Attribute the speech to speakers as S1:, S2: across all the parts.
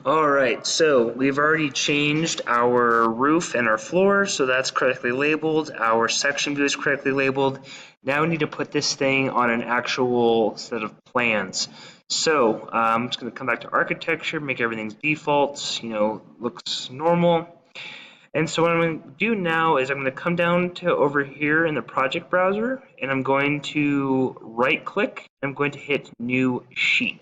S1: Alright, so we've already changed our roof and our floor, so that's correctly labeled. Our section view is correctly labeled. Now we need to put this thing on an actual set of plans. So I'm just going to come back to architecture, make everything's defaults, looks normal. And so what I'm going to do now is I'm going to come down to over here in the project browser, and I'm going to right click. I'm going to hit new sheet.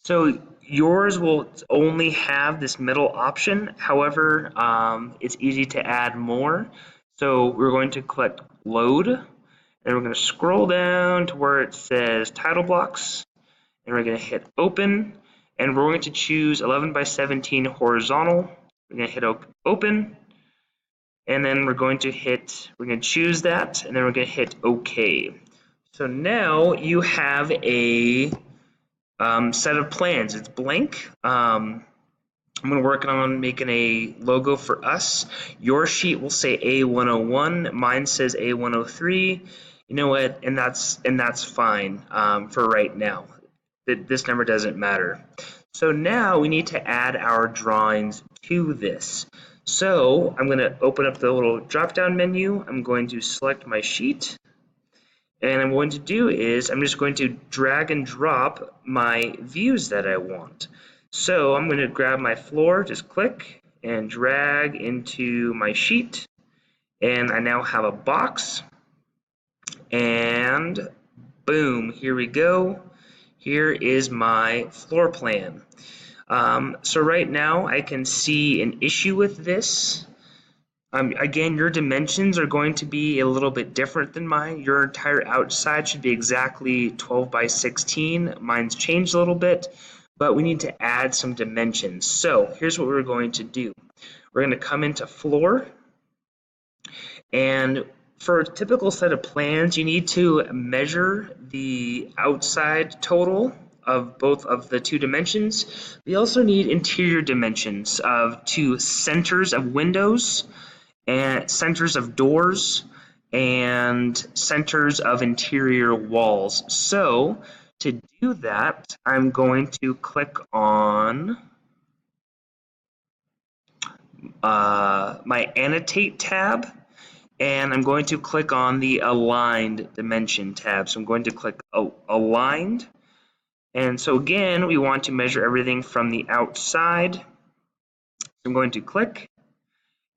S1: So yours will only have this middle option. However, it's easy to add more. So we're going to click load, and we're going to scroll down to where it says title blocks, and we're going to hit open, and we're going to choose 11 by 17 horizontal. We're going to hit open, and then we're going to choose that, and then we're going to hit OK. So now you have a set of plans. It's blank. I'm working on making a logo for us. Your sheet will say A101. Mine says A103. You know what? And that's fine for right now. This number doesn't matter. So now we need to add our drawings to this. So I'm going to open up the little drop-down menu. I'm going to select my sheet. And I'm going to do is I'm just going to drag and drop my views that I want. So I'm going to grab my floor, just click and drag into my sheet. And I now have a box. And boom, here we go. Here is my floor plan. So right now I can see an issue with this. Again, your dimensions are going to be a little bit different than mine. Your entire outside should be exactly 12 by 16. Mine's changed a little bit, but we need to add some dimensions. So here's what we're going to do. We're going to come into floor, and for a typical set of plans, you need to measure the outside total of both of the two dimensions. We also need interior dimensions of two centers of windows, and centers of doors, and centers of interior walls. So to do that, I'm going to click on my annotate tab, and I'm going to click on the aligned dimension tab. So I'm going to click aligned, and so again we want to measure everything from the outside. So I'm going to click,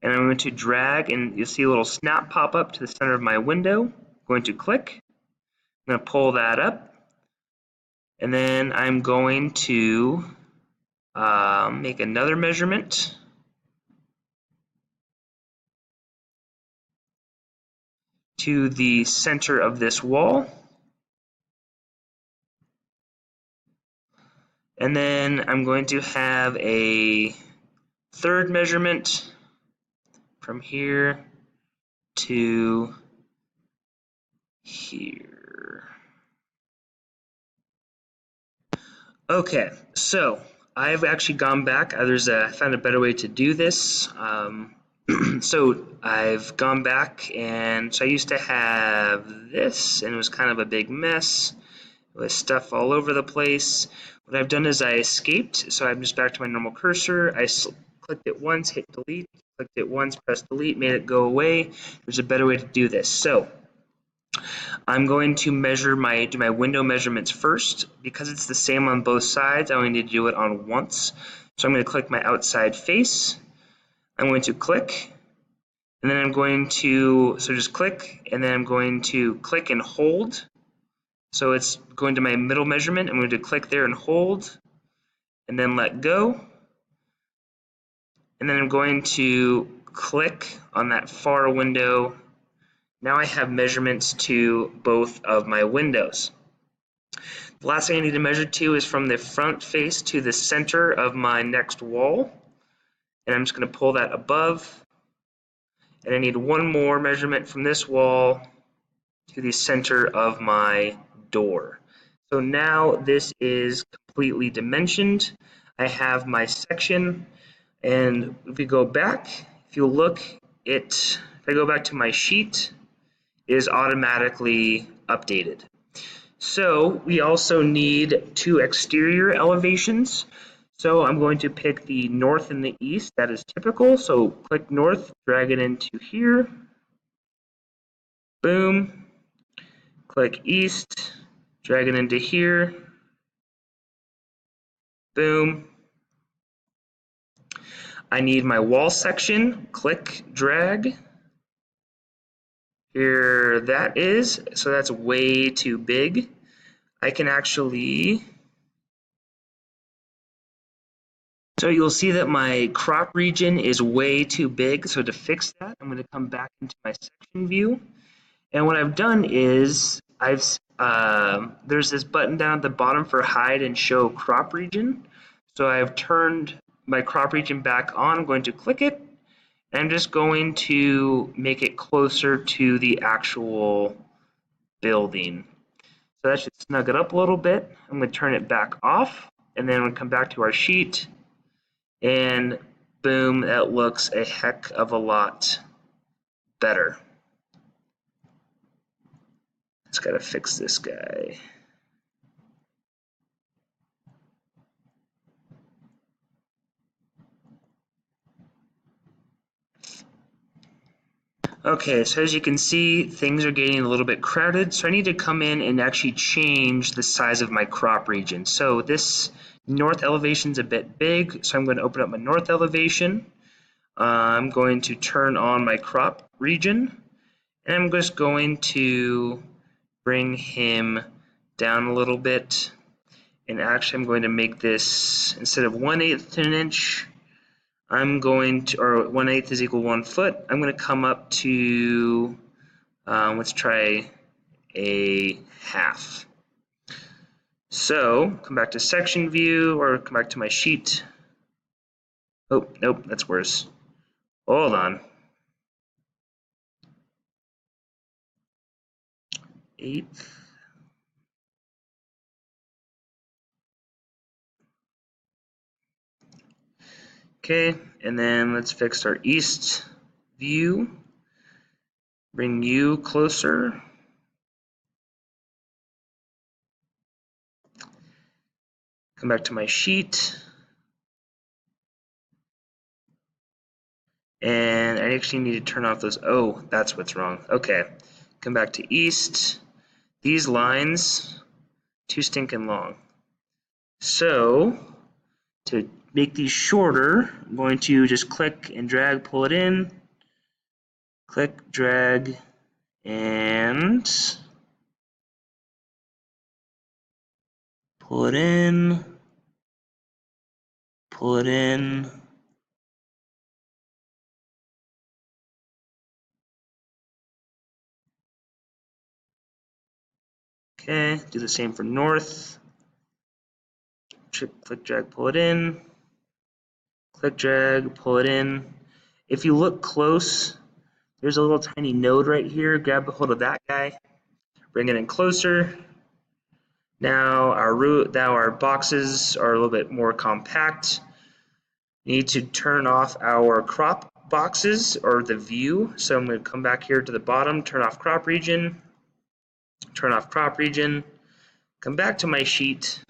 S1: and I'm going to drag, and you'll see a little snap pop up to the center of my window. I'm going to click. I'm going to pull that up, and then I'm going to make another measurement. To the center of this wall. And then I'm going to have a third measurement from here to here. Okay, so I've actually gone back. I found a better way to do this. So I've gone back, and so I used to have this, and it was kind of a big mess with stuff all over the place. What I've done is I escaped, so I'm just back to my normal cursor. I clicked it once, hit delete, clicked it once, pressed delete, made it go away. There's a better way to do this. So I'm going to do my window measurements first. Because it's the same on both sides, I only need to do it on once. So I'm going to click my outside face. I'm going to click, and then I'm going to, just click, and then I'm going to click and hold. So it's going to my middle measurement. I'm going to click there and hold, and then let go. And then I'm going to click on that far window. Now I have measurements to both of my windows. The last thing I need to measure to is from the front face to the center of my next wall. And I'm just going to pull that above. And I need one more measurement from this wall to the center of my door. So now this is completely dimensioned. I have my section, and if we go back, if you look, if I go back to my sheet, it is automatically updated. So we also need two exterior elevations. So I'm going to pick the north and the east. That is typical. So click north, drag it into here. Boom. Click east, drag it into here. Boom. I need my wall section. Click, drag. Here that is. So that's way too big. I can actually... So you'll see that my crop region is way too big. So to fix that, I'm going to come back into my section view. And what I've done is there's this button down at the bottom for hide and show crop region. So I've turned my crop region back on. I'm going to click it. And I'm just going to make it closer to the actual building. So that should snug it up a little bit. I'm going to turn it back off. And then we'll come back to our sheet. And boom, that looks a heck of a lot better. Just gotta fix this guy. Okay, so as you can see, things are getting a little bit crowded, so I need to come in and actually change the size of my crop region. So this north elevation is a bit big, so I'm going to open up my north elevation. I'm going to turn on my crop region, and I'm just going to bring him down a little bit. And actually, I'm going to make this, instead of 1/8 an inch, I'm going to, or 1/8 is equal 1 foot. I'm going to come up to, let's try a half. So come back to section view, or come back to my sheet. Oh, nope, that's worse. Hold on. 1/8. Okay, and then let's fix our east view. Bring you closer. Come back to my sheet. And I actually need to turn off those. Oh, that's what's wrong. Okay, come back to east. These lines, too stinking long. So to make these shorter, I'm going to just click and drag, pull it in. Click, drag, and pull it in. Pull it in. Okay, do the same for north. Click, drag, pull it in. Click, drag, pull it in. If you look close, there's a little tiny node right here. Grab a hold of that guy. Bring it in closer. Now our boxes are a little bit more compact. Need to turn off our crop boxes or the view. So I'm going to come back here to the bottom, turn off crop region, turn off crop region, come back to my sheet.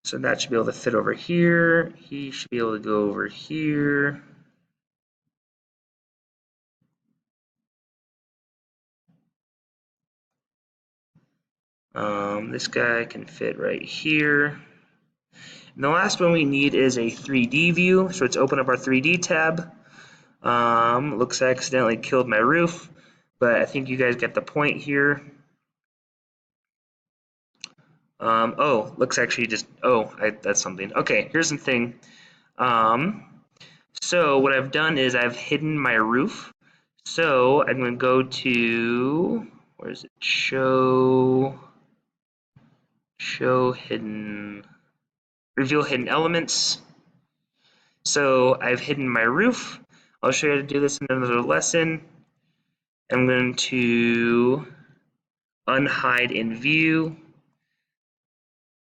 S1: So that should be able to fit over here. He should be able to go over here. This guy can fit right here. And the last one we need is a 3D view. So let's open up our 3D tab. Looks like I accidentally killed my roof, but I think you guys get the point here. Oh, looks actually just, that's something. Okay, here's the thing. So what I've done is I've hidden my roof. So I'm going to go to, where is it? Show hidden, reveal hidden elements. So I've hidden my roof. I'll show you how to do this in another lesson. I'm going to unhide in view,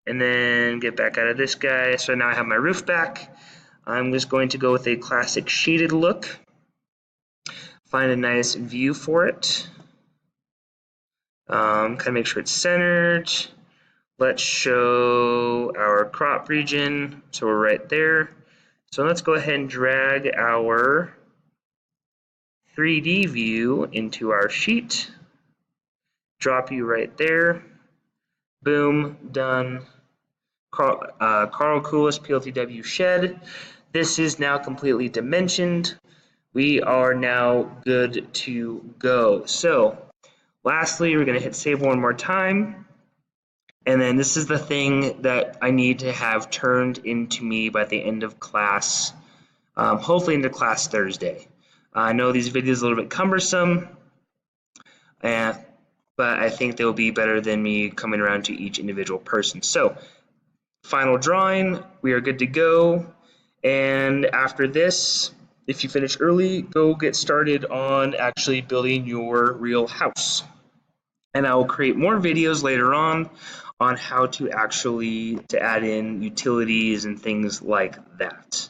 S1: and then get back out of this guy. So now I have my roof back. I'm just going to go with a classic shaded look. Find a nice view for it. Kind of make sure it's centered. let's show our crop region. So we're right there. So let's go ahead and drag our 3D view into our sheet. Drop you right there. Boom, done. Carl Coulis PLTW shed. This is now completely dimensioned. We are now good to go. So lastly, we're going to hit save one more time. And then this is the thing that I need to have turned into me by the end of class, hopefully into class Thursday. I know these videos are a little bit cumbersome, but I think they'll be better than me coming around to each individual person. So final drawing, we are good to go. And after this, if you finish early, go get started on actually building your real house. And I will create more videos later on how to actually add in utilities and things like that.